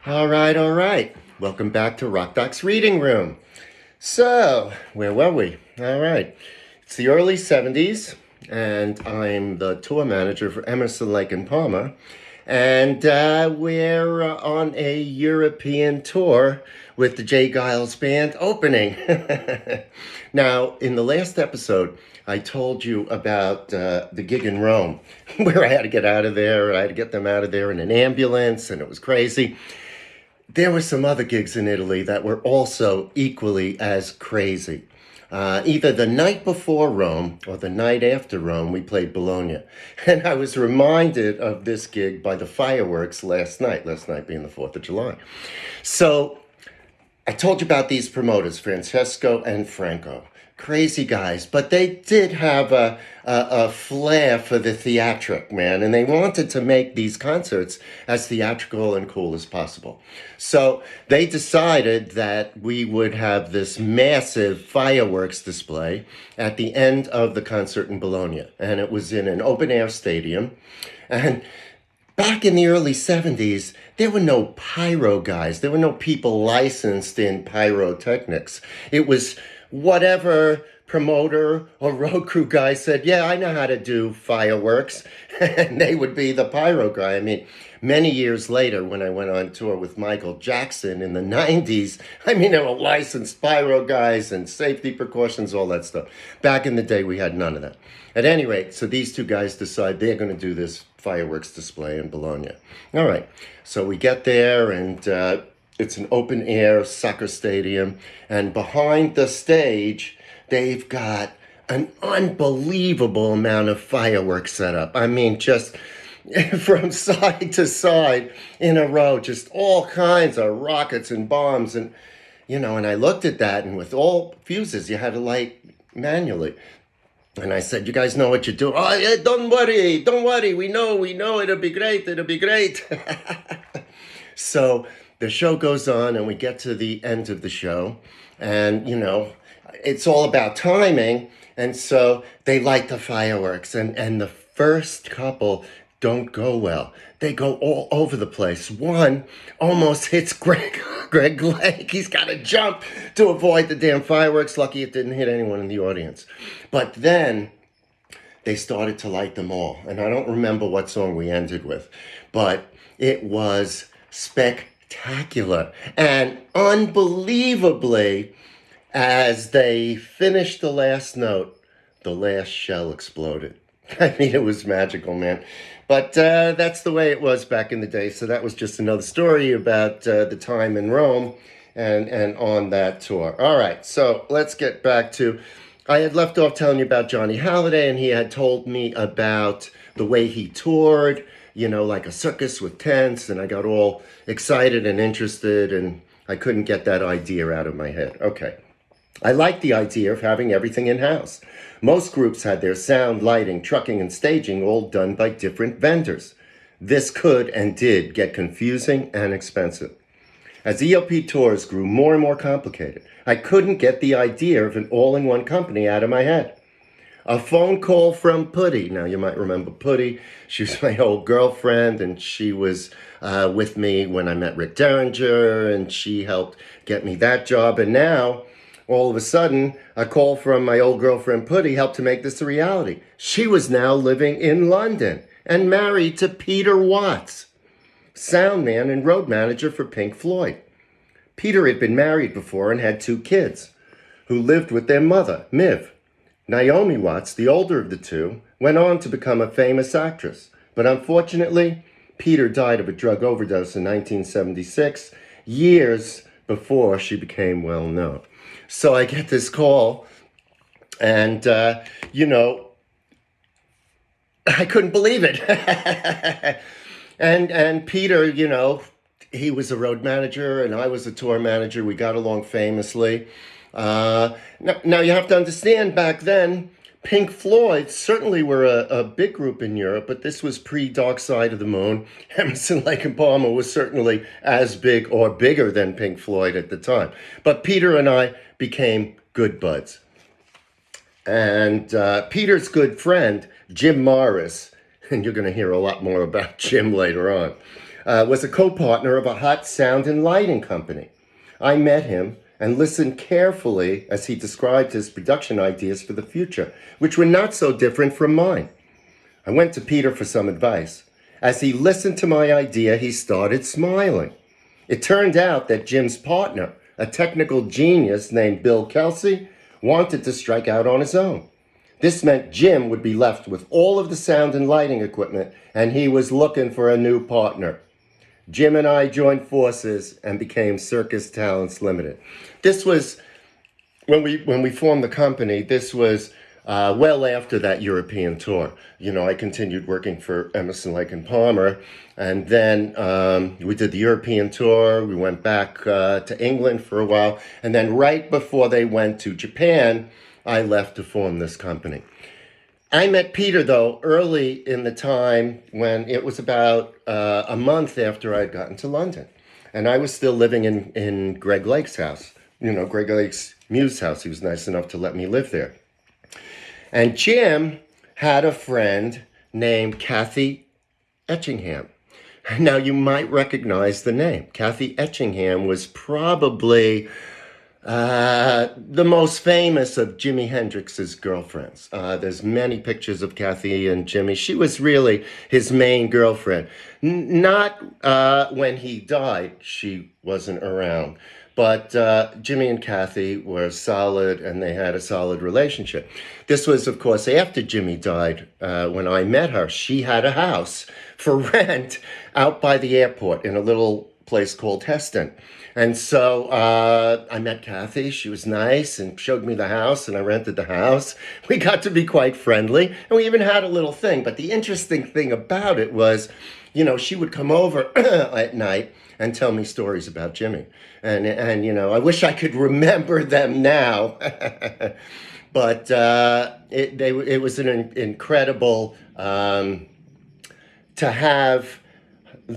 All right, all right. Welcome back to Rock Doc's Reading Room. So, where were we? All right. It's the early 70s, and I'm the tour manager for Emerson, Lake and Palmer. And we're on a European tour with the J. Giles Band opening. Now, in the last episode, I told you about the gig in Rome, where I had to get out of there. I had to get them out of there in an ambulance, and it was crazy. There were some other gigs in Italy that were also equally as crazy. Either the night before Rome or the night after Rome, we played Bologna. And I was reminded of this gig by the fireworks last night being the 4th of July. So I told you about these promoters, Francesco and Franco. Crazy guys, but they did have a flair for the theatric, man, and they wanted to make these concerts as theatrical and cool as possible. So they decided that we would have this massive fireworks display at the end of the concert in Bologna, and it was in an open-air stadium, and back in the early 70s, there were no pyro guys. There were no people licensed in pyrotechnics. It was whatever promoter or road crew guy said, yeah, I know how to do fireworks. And they would be the pyro guy. I mean, many years later, when I went on tour with Michael Jackson in the 90s, there were licensed pyro guys and safety precautions, all that stuff. Back in the day, we had none of that. At any rate, so these two guys decide they're going to do this fireworks display in Bologna. All right, so we get there, and it's an open-air soccer stadium, and behind the stage, they've got an unbelievable amount of fireworks set up. I mean, just from side to side in a row, just all kinds of rockets and bombs, and and I looked at that, and with all fuses, you had to light manually. And I said, you guys know what you're doing? Oh, yeah, don't worry, we know, it'll be great. So the show goes on, and we get to the end of the show, and, it's all about timing, and so they light the fireworks, and the first couple don't go well. They go all over the place. One almost hits Greg Lake. He's got to jump to avoid the damn fireworks. Lucky it didn't hit anyone in the audience. But then they started to light them all. And I don't remember what song we ended with, but it was spectacular. And unbelievably, as they finished the last note, the last shell exploded. It was magical, man. But that's the way it was back in the day. So that was just another story about the time in Rome and on that tour. All right, so let's get back to... I had left off telling you about Johnny Halliday, and he had told me about the way he toured, like a circus with tents, and I got all excited and interested, and I couldn't get that idea out of my head. Okay. I liked the idea of having everything in-house. Most groups had their sound, lighting, trucking, and staging all done by different vendors. This could and did get confusing and expensive. As ELP tours grew more and more complicated, I couldn't get the idea of an all-in-one company out of my head. A phone call from Putty. Now, you might remember Putty. She was my old girlfriend, and she was with me when I met Rick Derringer, and she helped get me that job. And now, all of a sudden, a call from my old girlfriend Putty helped to make this a reality. She was now living in London and married to Peter Watts, sound man and road manager for Pink Floyd. Peter had been married before and had 2 kids who lived with their mother, Miv. Naomi Watts, the older of the 2, went on to become a famous actress. But unfortunately, Peter died of a drug overdose in 1976, years before she became well known. So I get this call, and, I couldn't believe it. and Peter, he was a road manager, and I was a tour manager. We got along famously. Now you have to understand, back then, Pink Floyd certainly were a big group in Europe, but this was pre-Dark Side of the Moon. Emerson, Lake and Palmer was certainly as big or bigger than Pink Floyd at the time. But Peter and I became good buds. And Peter's good friend, Jim Morris, and you're going to hear a lot more about Jim later on, was a co-partner of a hot sound and lighting company. I met him and listened carefully as he described his production ideas for the future, which were not so different from mine. I went to Peter for some advice. As he listened to my idea, he started smiling. It turned out that Jim's partner, a technical genius named Bill Kelsey, wanted to strike out on his own. This meant Jim would be left with all of the sound and lighting equipment, and he was looking for a new partner. Jim and I joined forces and became Circus Talents Limited. This was, when we formed the company, this was well after that European tour. I continued working for Emerson, Lake and Palmer, and then we did the European tour. We went back to England for a while, and then right before they went to Japan, I left to form this company. I met Peter, though, early in the time when it was about a month after I'd gotten to London. And I was still living in Greg Lake's house, Greg Lake's Muse house. He was nice enough to let me live there. And Jim had a friend named Kathy Etchingham. Now, you might recognize the name. Kathy Etchingham was probably the most famous of Jimi Hendrix's girlfriends. There's many pictures of Kathy and Jimmy. She was really his main girlfriend. Not when he died, she wasn't around. But Jimmy and Kathy were solid, and they had a solid relationship. This was, of course, after Jimmy died. When I met her, she had a house for rent out by the airport in a little place called Heston. And so I met Kathy. She was nice and showed me the house, and I rented the house. We got to be quite friendly, and we even had a little thing. But the interesting thing about it was, she would come over at night and tell me stories about Jimmy. And I wish I could remember them now. But it was an incredible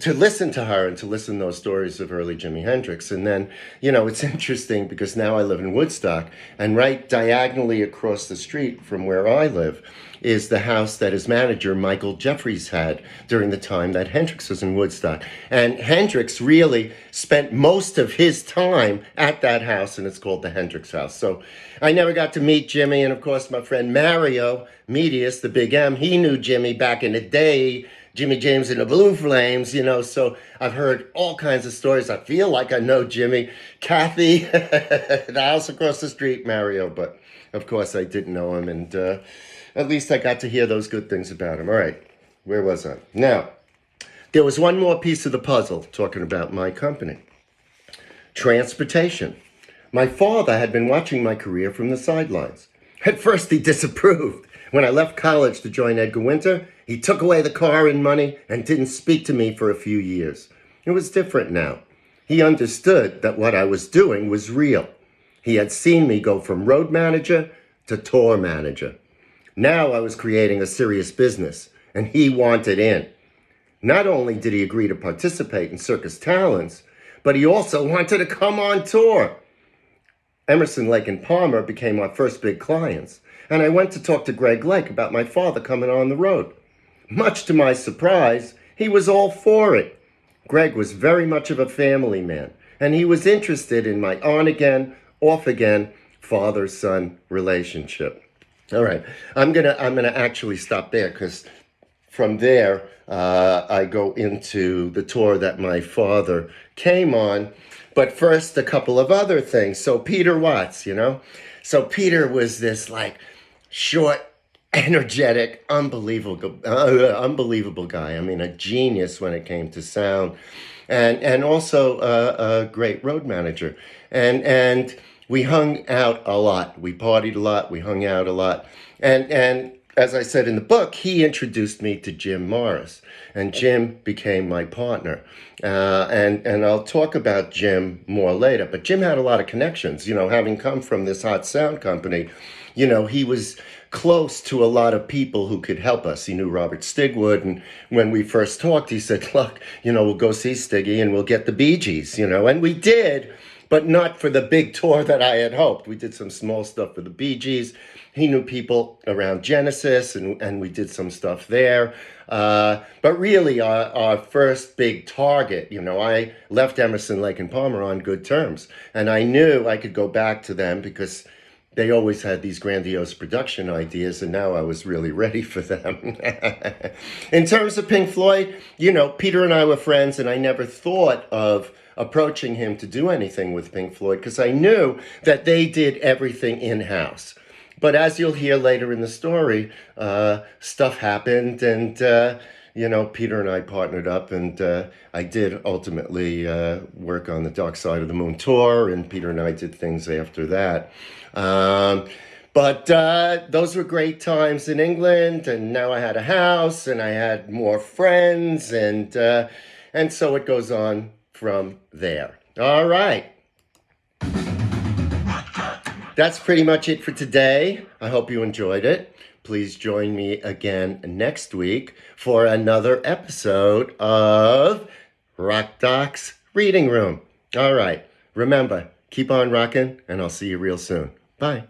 to listen to her and to listen to those stories of early Jimi Hendrix. And then, it's interesting because now I live in Woodstock, and right diagonally across the street from where I live is the house that his manager, Michael Jeffries, had during the time that Hendrix was in Woodstock. And Hendrix really spent most of his time at that house, and it's called the Hendrix House. So I never got to meet Jimmy, and of course my friend Mario Medius, the Big M, he knew Jimmy back in the day, Jimmy James and the Blue Flames, so I've heard all kinds of stories. I feel like I know Jimmy. Kathy, the house across the street, Mario, but of course I didn't know him, and at least I got to hear those good things about him. All right, where was I? Now, there was one more piece of the puzzle talking about my company. Transportation. My father had been watching my career from the sidelines. At first, he disapproved. When I left college to join Edgar Winter, he took away the car and money and didn't speak to me for a few years. It was different now. He understood that what I was doing was real. He had seen me go from road manager to tour manager. Now I was creating a serious business, and he wanted in. Not only did he agree to participate in Circus Talents, but he also wanted to come on tour. Emerson, Lake and Palmer became our first big clients, and I went to talk to Greg Lake about my father coming on the road. Much to my surprise, he was all for it. Greg was very much of a family man, and he was interested in my on-again, off-again, father-son relationship. All right, I'm gonna actually stop there, because from there, I go into the tour that my father came on. But first, a couple of other things. So Peter Watts, So Peter was this short, energetic, unbelievable guy. I mean, a genius when it came to sound, and also a great road manager. And we hung out a lot. We partied a lot. We hung out a lot. And as I said in the book, he introduced me to Jim Morris, and Jim became my partner. And I'll talk about Jim more later, but Jim had a lot of connections, having come from this hot sound company. He was close to a lot of people who could help us. He knew Robert Stigwood, and when we first talked, he said, look, we'll go see Stiggy and we'll get the Bee Gees, and we did, but not for the big tour that I had hoped. We did some small stuff for the Bee Gees. he knew people around Genesis, and we did some stuff there. But really, our first big target, I left Emerson, Lake and Palmer on good terms. And I knew I could go back to them because they always had these grandiose production ideas, and now I was really ready for them. In terms of Pink Floyd, Peter and I were friends, and I never thought of approaching him to do anything with Pink Floyd because I knew that they did everything in-house. But as you'll hear later in the story, stuff happened, and Peter and I partnered up, and I did ultimately work on the Dark Side of the Moon tour, and Peter and I did things after that. But those were great times in England, and now I had a house, and I had more friends, and so it goes on from there. All right. That's pretty much it for today. I hope you enjoyed it. Please join me again next week for another episode of Rock Doc's Reading Room. All right. Remember, keep on rocking, and I'll see you real soon. Bye.